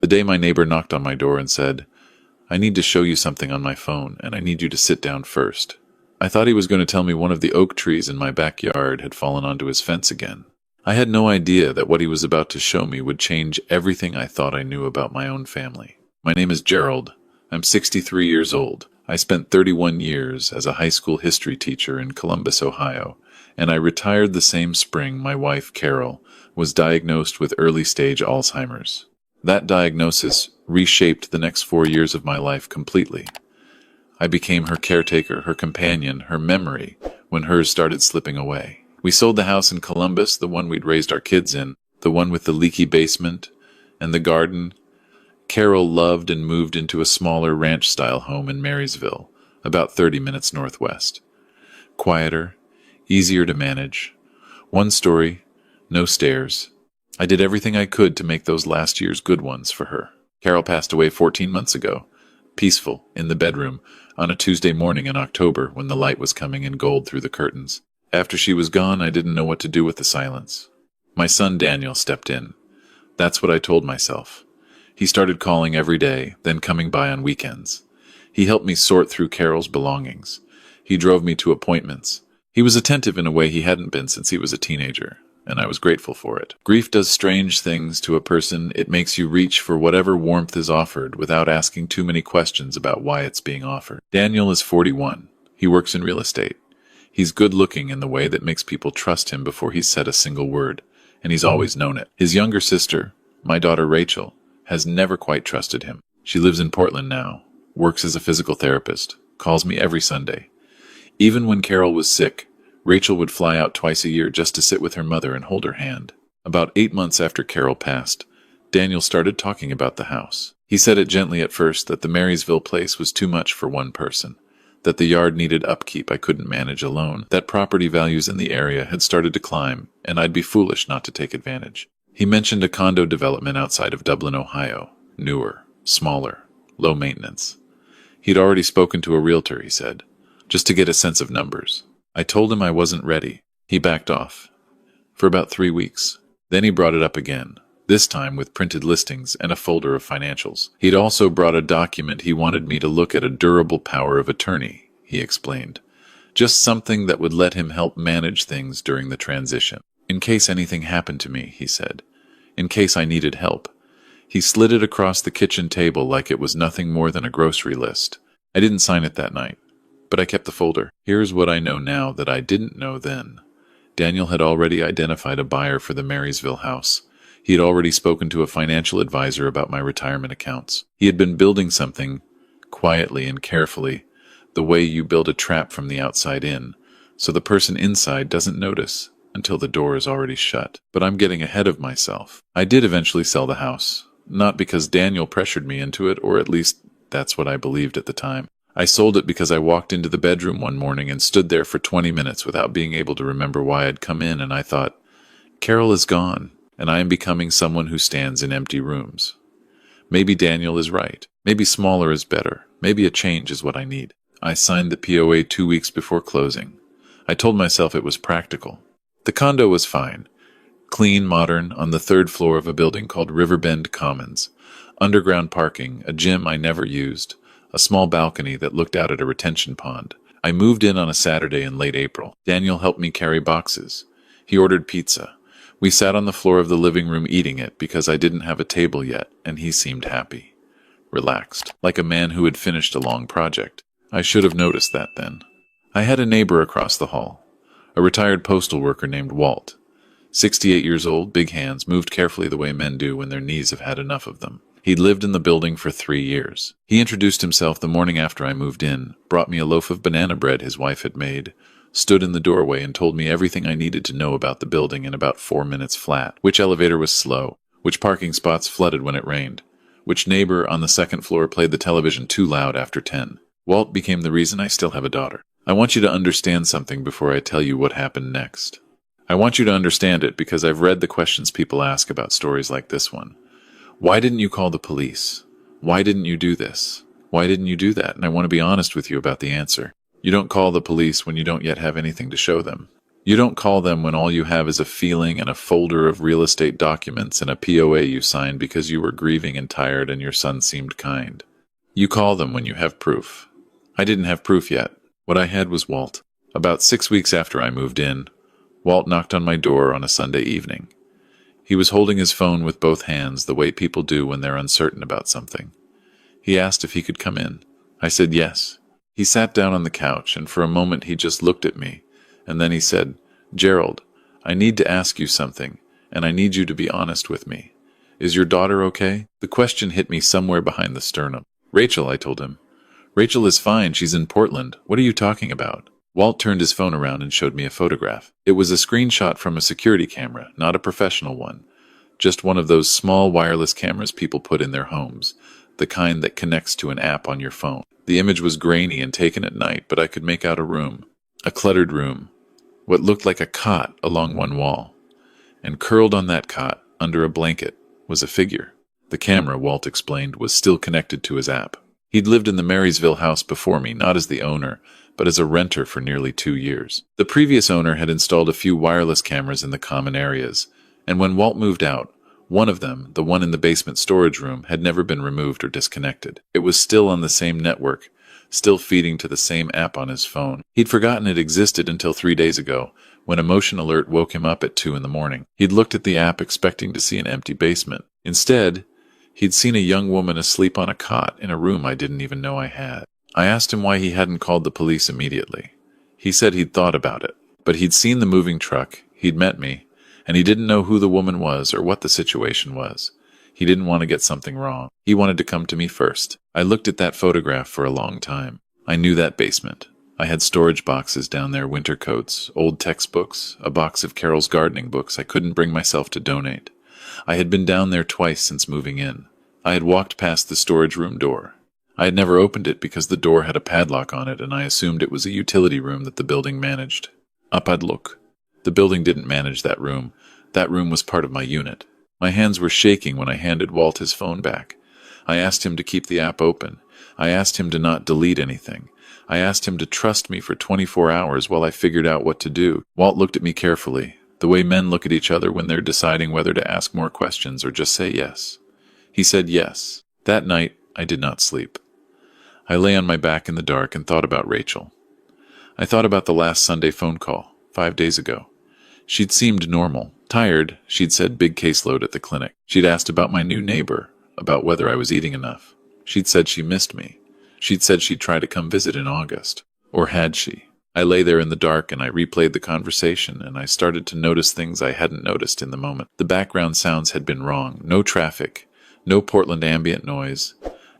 The day my neighbor knocked on my door and said, "I need to show you something on my phone, and I need you to sit down first." I thought he was going to tell me one of the oak trees in my backyard had fallen onto his fence again. I had no idea that what he was about to show me would change everything I thought I knew about my own family. My name is Gerald. I'm 63 years old. I spent 31 years as a high school history teacher in Columbus, Ohio, and I retired the same spring my wife, Carol, was diagnosed with early-stage Alzheimer's. That diagnosis reshaped the next 4 years of my life completely. I became her caretaker, her companion, her memory, when hers started slipping away. We sold the house in Columbus, the one we'd raised our kids in, the one with the leaky basement and the garden. Carol loved and moved into a smaller ranch-style home in Marysville, about 30 minutes northwest. Quieter, easier to manage. One story, no stairs. I did everything I could to make those last years good ones for her. Carol passed away 14 months ago, peaceful, in the bedroom, on a Tuesday morning in October when the light was coming in gold through the curtains. After she was gone, I didn't know what to do with the silence. My son Daniel stepped in. That's what I told myself. He started calling every day, then coming by on weekends. He helped me sort through Carol's belongings. He drove me to appointments. He was attentive in a way he hadn't been since he was a teenager, and I was grateful for it. Grief does strange things to a person. It makes you reach for whatever warmth is offered without asking too many questions about why it's being offered. Daniel is 41. He works in real estate. He's good-looking in the way that makes people trust him before he's said a single word, and he's always known it. His younger sister, my daughter Rachel, has never quite trusted him. She lives in Portland now, works as a physical therapist, calls me every Sunday. Even when Carol was sick, Rachel would fly out twice a year just to sit with her mother and hold her hand. About 8 months after Carol passed, Daniel started talking about the house. He said it gently at first that the Marysville place was too much for one person, that the yard needed upkeep I couldn't manage alone, that property values in the area had started to climb, and I'd be foolish not to take advantage. He mentioned a condo development outside of Dublin, Ohio, newer, smaller, low maintenance. He'd already spoken to a realtor, he said, just to get a sense of numbers. I told him I wasn't ready. He backed off. For about 3 weeks. Then he brought it up again, this time with printed listings and a folder of financials. He'd also brought a document he wanted me to look at, a durable power of attorney, he explained. Just something that would let him help manage things during the transition. In case anything happened to me, he said. In case I needed help. He slid it across the kitchen table like it was nothing more than a grocery list. I didn't sign it that night, but I kept the folder. Here's what I know now that I didn't know then. Daniel had already identified a buyer for the Marysville house. He had already spoken to a financial advisor about my retirement accounts. He had been building something, quietly and carefully, the way you build a trap from the outside in, so the person inside doesn't notice until the door is already shut. But I'm getting ahead of myself. I did eventually sell the house, not because Daniel pressured me into it, or at least that's what I believed at the time. I sold it because I walked into the bedroom one morning and stood there for 20 minutes without being able to remember why I'd come in, and I thought, Carol is gone, and I am becoming someone who stands in empty rooms. Maybe Daniel is right. Maybe smaller is better. Maybe a change is what I need. I signed the POA 2 weeks before closing. I told myself it was practical. The condo was fine. Clean, modern, on the 3rd floor of a building called Riverbend Commons. Underground parking, a gym I never used, a small balcony that looked out at a retention pond. I moved in on a Saturday in late April. Daniel helped me carry boxes. He ordered pizza. We sat on the floor of the living room eating it because I didn't have a table yet, and he seemed happy. Relaxed, like a man who had finished a long project. I should have noticed that then. I had a neighbor across the hall, a retired postal worker named Walt. 68 years old, big hands, moved carefully the way men do when their knees have had enough of them. He'd lived in the building for 3 years. He introduced himself the morning after I moved in, brought me a loaf of banana bread his wife had made, stood in the doorway and told me everything I needed to know about the building in about 4 minutes flat. Which elevator was slow, which parking spots flooded when it rained, which neighbor on the 2nd floor played the television too loud after 10. Walt became the reason I still have a daughter. I want you to understand something before I tell you what happened next. I want you to understand it because I've read the questions people ask about stories like this one. Why didn't you call the police? Why didn't you do this? Why didn't you do that? And I want to be honest with you about the answer. You don't call the police when you don't yet have anything to show them. You don't call them when all you have is a feeling and a folder of real estate documents and a POA you signed because you were grieving and tired and your son seemed kind. You call them when you have proof. I didn't have proof yet. What I had was Walt. About 6 weeks after I moved in, Walt knocked on my door on a Sunday evening. He was holding his phone with both hands, the way people do when they're uncertain about something. He asked if he could come in. I said yes. He sat down on the couch, and for a moment he just looked at me, and then he said, "Gerald, I need to ask you something, and I need you to be honest with me. Is your daughter okay?" The question hit me somewhere behind the sternum. "Rachel," I told him. "Rachel is fine. She's in Portland. What are you talking about?" Walt turned his phone around and showed me a photograph. It was a screenshot from a security camera, not a professional one. Just one of those small wireless cameras people put in their homes, the kind that connects to an app on your phone. The image was grainy and taken at night, but I could make out a room. A cluttered room. What looked like a cot along one wall. And curled on that cot, under a blanket, was a figure. The camera, Walt explained, was still connected to his app. He'd lived in the Marysville house before me, not as the owner, but as a renter for nearly 2 years. The previous owner had installed a few wireless cameras in the common areas, and when Walt moved out, one of them, the one in the basement storage room, had never been removed or disconnected. It was still on the same network, still feeding to the same app on his phone. He'd forgotten it existed until 3 days ago, when a motion alert woke him up at 2 in the morning. He'd looked at the app expecting to see an empty basement. Instead, he'd seen a young woman asleep on a cot in a room I didn't even know I had. I asked him why he hadn't called the police immediately. He said he'd thought about it, but he'd seen the moving truck, he'd met me, and he didn't know who the woman was or what the situation was. He didn't want to get something wrong. He wanted to come to me first. I looked at that photograph for a long time. I knew that basement. I had storage boxes down there, winter coats, old textbooks, a box of Carol's gardening books I couldn't bring myself to donate. I had been down there twice since moving in. I had walked past the storage room door. I had never opened it because the door had a padlock on it, and I assumed it was a utility room that the building managed. Up I'd look. The building didn't manage that room. That room was part of my unit. My hands were shaking when I handed Walt his phone back. I asked him to keep the app open. I asked him to not delete anything. I asked him to trust me for 24 hours while I figured out what to do. Walt looked at me carefully, the way men look at each other when they're deciding whether to ask more questions or just say yes. He said yes. That night, I did not sleep. I lay on my back in the dark and thought about Rachel. I thought about the last Sunday phone call, 5 days ago. She'd seemed normal. Tired, she'd said big caseload at the clinic. She'd asked about my new neighbor, about whether I was eating enough. She'd said she missed me. She'd said she'd try to come visit in August. Or had she? I lay there in the dark and I replayed the conversation, and I started to notice things I hadn't noticed in the moment. The background sounds had been wrong. No traffic. No Portland ambient noise.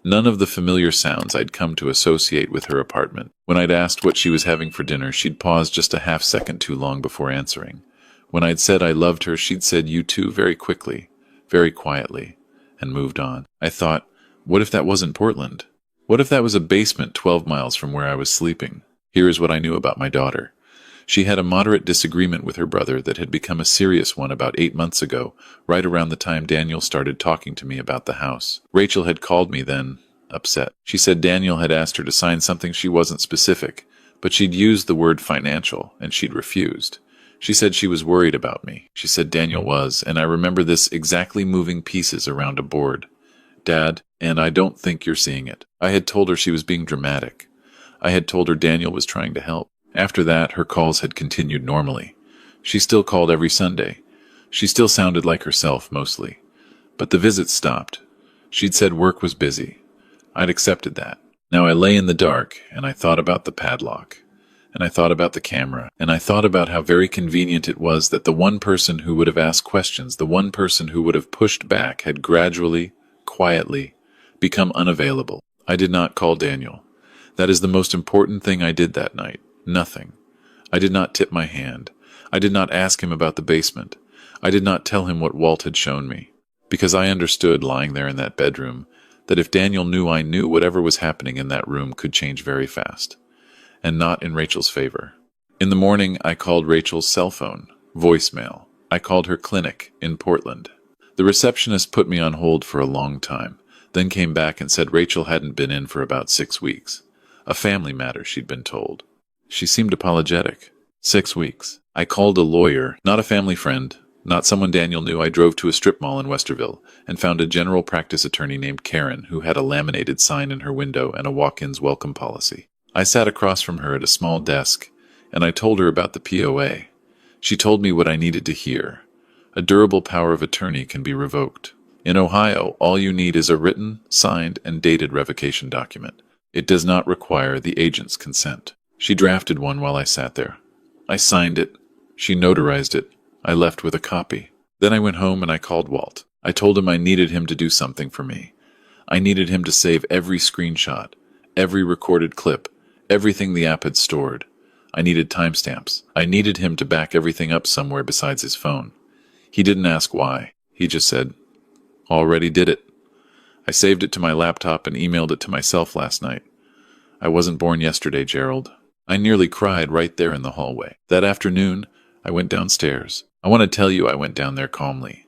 None of the familiar sounds I'd come to associate with her apartment. When I'd asked what she was having for dinner, she'd paused just a half second too long before answering. When I'd said I loved her, she'd said "you too" very quickly, very quietly, and moved on. I thought, what if that wasn't Portland? What if that was a basement 12 miles from where I was sleeping? Here is what I knew about my daughter. She had a moderate disagreement with her brother that had become a serious one about 8 months ago, right around the time Daniel started talking to me about the house. Rachel had called me then, upset. She said Daniel had asked her to sign something she wasn't specific, but she'd used the word financial, and she'd refused. She said she was worried about me. She said Daniel was, and I remember this exactly moving pieces around a board. Dad, and I don't think you're seeing it. I had told her she was being dramatic. I had told her Daniel was trying to help. After that, her calls had continued normally. She still called every Sunday. She still sounded like herself, mostly. But the visits stopped. She'd said work was busy. I'd accepted that. Now I lay in the dark, and I thought about the padlock. And I thought about the camera, and I thought about how very convenient it was that the one person who would have asked questions, the one person who would have pushed back, had gradually, quietly, become unavailable. I did not call Daniel. That is the most important thing I did that night. Nothing. I did not tip my hand. I did not ask him about the basement. I did not tell him what Walt had shown me. Because I understood, lying there in that bedroom, that if Daniel knew I knew, whatever was happening in that room could change very fast. And not in Rachel's favor. In the morning, I called Rachel's cell phone, voicemail. I called her clinic in Portland. The receptionist put me on hold for a long time, then came back and said Rachel hadn't been in for about 6 weeks. A family matter, she'd been told. She seemed apologetic. 6 weeks. I called a lawyer, not a family friend, not someone Daniel knew. I drove to a strip mall in Westerville and found a general practice attorney named Karen who had a laminated sign in her window and a walk-ins welcome policy. I sat across from her at a small desk, and I told her about the POA. She told me what I needed to hear. A durable power of attorney can be revoked. In Ohio, all you need is a written, signed, and dated revocation document. It does not require the agent's consent. She drafted one while I sat there. I signed it. She notarized it. I left with a copy. Then I went home and I called Walt. I told him I needed him to do something for me. I needed him to save every screenshot, every recorded clip, everything the app had stored. I needed timestamps. I needed him to back everything up somewhere besides his phone. He didn't ask why. He just said, "Already did it." I saved it to my laptop and emailed it to myself last night. I wasn't born yesterday, Gerald. I nearly cried right there in the hallway. That afternoon, I went downstairs. I want to tell you I went down there calmly.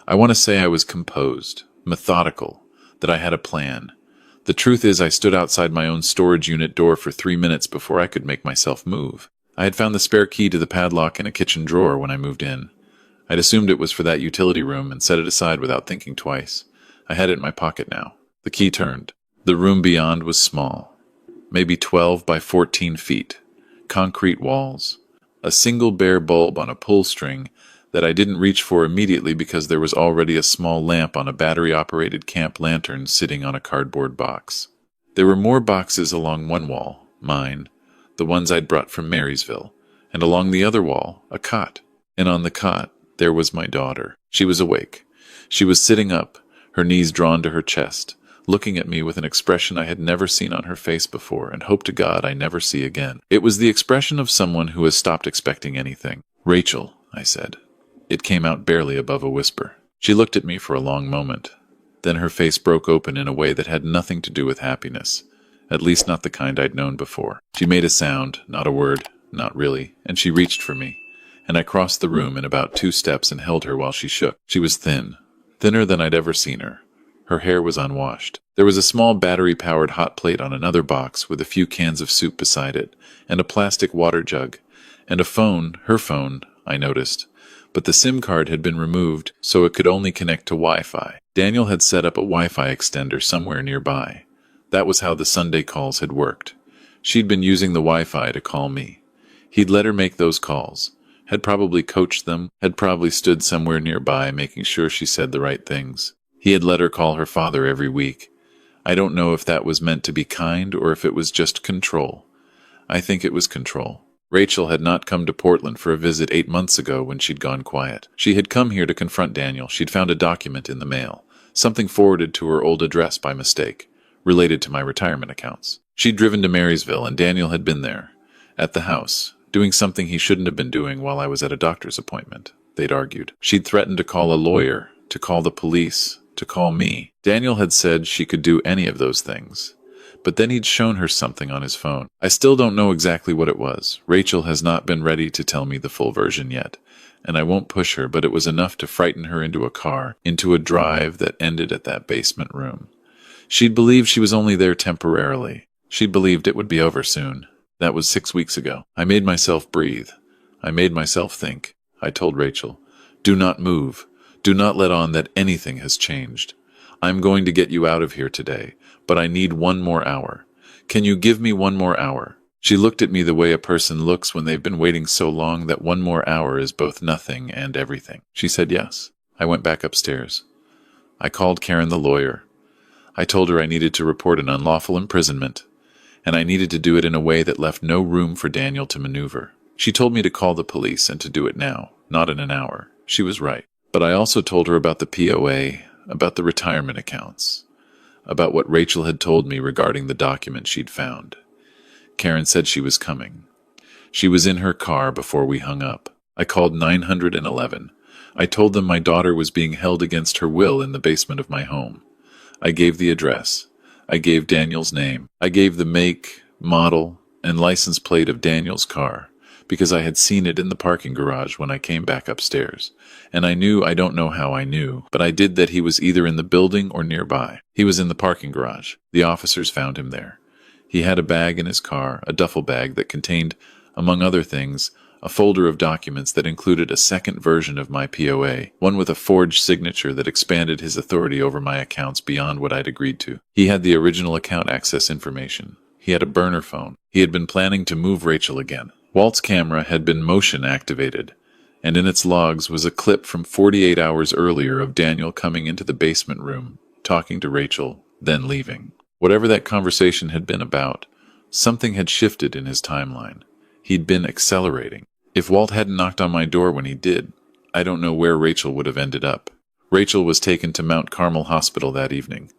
I want to say I was composed, methodical, that I had a plan. The truth is I stood outside my own storage unit door for 3 minutes before I could make myself move. I had found the spare key to the padlock in a kitchen drawer when I moved in. I'd assumed it was for that utility room and set it aside without thinking twice. I had it in my pocket now. The key turned. The room beyond was small, maybe 12 by 14 feet. Concrete walls. A single bare bulb on a pull string that I didn't reach for immediately because there was already a small lamp on a battery-operated camp lantern sitting on a cardboard box. There were more boxes along one wall, mine, the ones I'd brought from Marysville, and along the other wall, a cot. And on the cot, there was my daughter. She was awake. She was sitting up, her knees drawn to her chest, looking at me with an expression I had never seen on her face before and hope to God I never see again. It was the expression of someone who has stopped expecting anything. "Rachel," I said. It came out barely above a whisper. She looked at me for a long moment. Then her face broke open in a way that had nothing to do with happiness, at least not the kind I'd known before. She made a sound, not a word, not really, and she reached for me, and I crossed the room in about 2 steps and held her while she shook. She was thin, thinner than I'd ever seen her. Her hair was unwashed. There was a small battery-powered hot plate on another box with a few cans of soup beside it, and a plastic water jug, and a phone, her phone, I noticed. But the SIM card had been removed, so it could only connect to Wi-Fi. Daniel had set up a Wi-Fi extender somewhere nearby. That was how the Sunday calls had worked. She'd been using the Wi-Fi to call me. He'd let her make those calls, had probably coached them, had probably stood somewhere nearby making sure she said the right things. He had let her call her father every week. I don't know if that was meant to be kind or if it was just control. I think it was control. Rachel had not come to Portland for a visit 8 months ago when she'd gone quiet. She had come here to confront Daniel. She'd found a document in the mail, something forwarded to her old address by mistake, related to my retirement accounts. She'd driven to Marysville and Daniel had been there, at the house, doing something he shouldn't have been doing while I was at a doctor's appointment, they'd argued. She'd threatened to call a lawyer, to call the police, to call me. Daniel had said she could do any of those things. But then he'd shown her something on his phone. I still don't know exactly what it was. Rachel has not been ready to tell me the full version yet, and I won't push her, but it was enough to frighten her into a car, into a drive that ended at that basement room. She'd believed she was only there temporarily. She'd believed it would be over soon. That was 6 weeks ago. I made myself breathe. I made myself think. I told Rachel, "Do not move. Do not let on that anything has changed. I'm going to get you out of here today, but I need 1 more hour. Can you give me 1 more hour?" She looked at me the way a person looks when they've been waiting so long that 1 more hour is both nothing and everything. She said yes. I went back upstairs. I called Karen the lawyer. I told her I needed to report an unlawful imprisonment, and I needed to do it in a way that left no room for Daniel to maneuver. She told me to call the police and to do it now, not in an hour. She was right. But I also told her about the POA, about the retirement accounts, about what Rachel had told me regarding the document she'd found. Karen said she was coming. She was in her car before we hung up. I called 911. I told them my daughter was being held against her will in the basement of my home. I gave the address. I gave Daniel's name. I gave the make, model, and license plate of Daniel's car, because I had seen it in the parking garage when I came back upstairs. And I knew, I don't know how I knew, but I did that he was either in the building or nearby. He was in the parking garage. The officers found him there. He had a bag in his car, a duffel bag that contained, among other things, a folder of documents that included a second version of my POA, one with a forged signature that expanded his authority over my accounts beyond what I'd agreed to. He had the original account access information. He had a burner phone. He had been planning to move Rachel again. Walt's camera had been motion activated, and in its logs was a clip from 48 hours earlier of Daniel coming into the basement room, talking to Rachel, then leaving. Whatever that conversation had been about, something had shifted in his timeline. He'd been accelerating. If Walt hadn't knocked on my door when he did, I don't know where Rachel would have ended up. Rachel was taken to Mount Carmel Hospital that evening.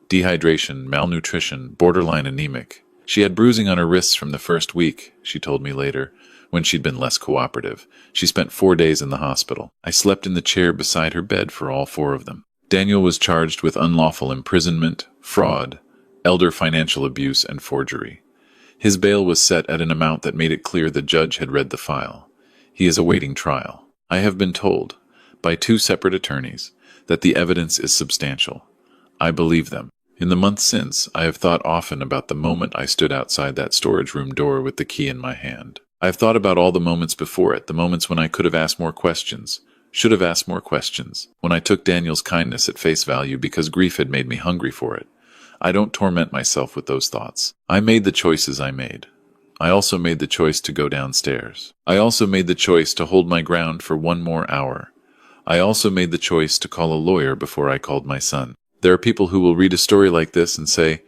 Dehydration, malnutrition, borderline anemic. She had bruising on her wrists from the first week, she told me later, when she'd been less cooperative. She spent 4 days in the hospital. I slept in the chair beside her bed for all 4 of them. Daniel was charged with unlawful imprisonment, fraud, elder financial abuse, and forgery. His bail was set at an amount that made it clear the judge had read the file. He is awaiting trial. I have been told, by 2 separate attorneys, that the evidence is substantial. I believe them. In the months since, I have thought often about the moment I stood outside that storage room door with the key in my hand. I have thought about all the moments before it, the moments when I could have asked more questions, should have asked more questions, when I took Daniel's kindness at face value because grief had made me hungry for it. I don't torment myself with those thoughts. I made the choices I made. I also made the choice to go downstairs. I also made the choice to hold my ground for 1 more hour. I also made the choice to call a lawyer before I called my son. There are people who will read a story like this and say,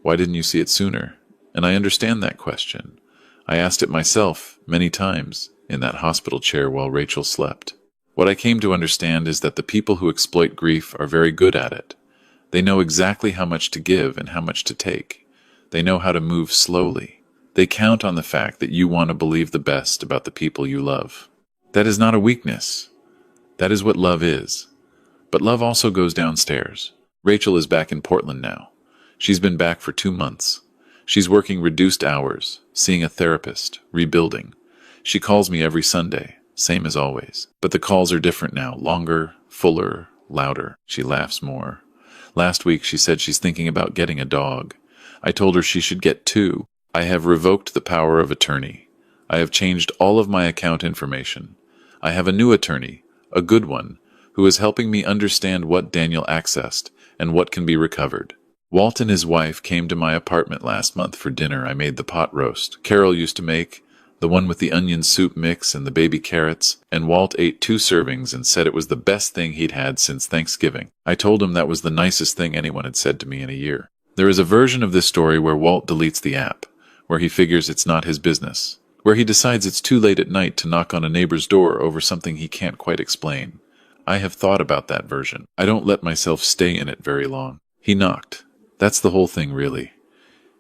"Why didn't you see it sooner?" And I understand that question. I asked it myself many times in that hospital chair while Rachel slept. What I came to understand is that the people who exploit grief are very good at it. They know exactly how much to give and how much to take. They know how to move slowly. They count on the fact that you want to believe the best about the people you love. That is not a weakness. That is what love is. But love also goes downstairs. Rachel is back in Portland now. She's been back for 2 months. She's working reduced hours, seeing a therapist, rebuilding. She calls me every Sunday, same as always. But the calls are different now, longer, fuller, louder. She laughs more. Last week she said she's thinking about getting a dog. I told her she should get 2. I have revoked the power of attorney. I have changed all of my account information. I have a new attorney, a good one, who is helping me understand what Daniel accessed and what can be recovered. Walt and his wife came to my apartment last month for dinner. I made the pot roast Carol used to make, the one with the onion soup mix and the baby carrots, and Walt ate 2 servings and said it was the best thing he'd had since Thanksgiving. I told him that was the nicest thing anyone had said to me in a year. There is a version of this story where Walt deletes the app, where he figures it's not his business, where he decides it's too late at night to knock on a neighbor's door over something he can't quite explain. I have thought about that version. I don't let myself stay in it very long. He knocked. That's the whole thing, really.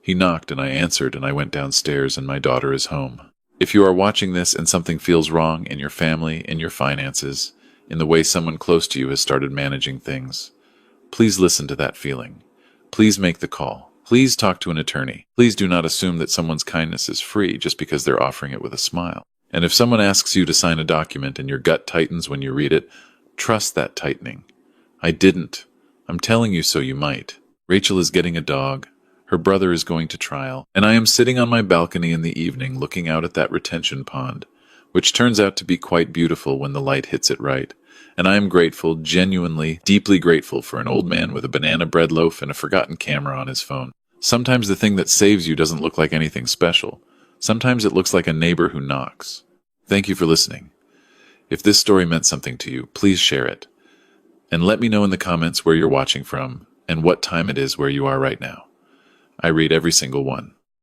He knocked and I answered and I went downstairs and my daughter is home. If you are watching this and something feels wrong in your family, in your finances, in the way someone close to you has started managing things, please listen to that feeling. Please make the call. Please talk to an attorney. Please do not assume that someone's kindness is free just because they're offering it with a smile. And if someone asks you to sign a document and your gut tightens when you read it, trust that tightening. I didn't. I'm telling you so you might. Rachel is getting a dog. Her brother is going to trial, and I am sitting on my balcony in the evening looking out at that retention pond, which turns out to be quite beautiful when the light hits it right. And I am grateful, genuinely, deeply grateful for an old man with a banana bread loaf and a forgotten camera on his phone. Sometimes the thing that saves you doesn't look like anything special. Sometimes it looks like a neighbor who knocks. Thank you for listening. If this story meant something to you, please share it. And let me know in the comments where you're watching from and what time it is where you are right now. I read every single one.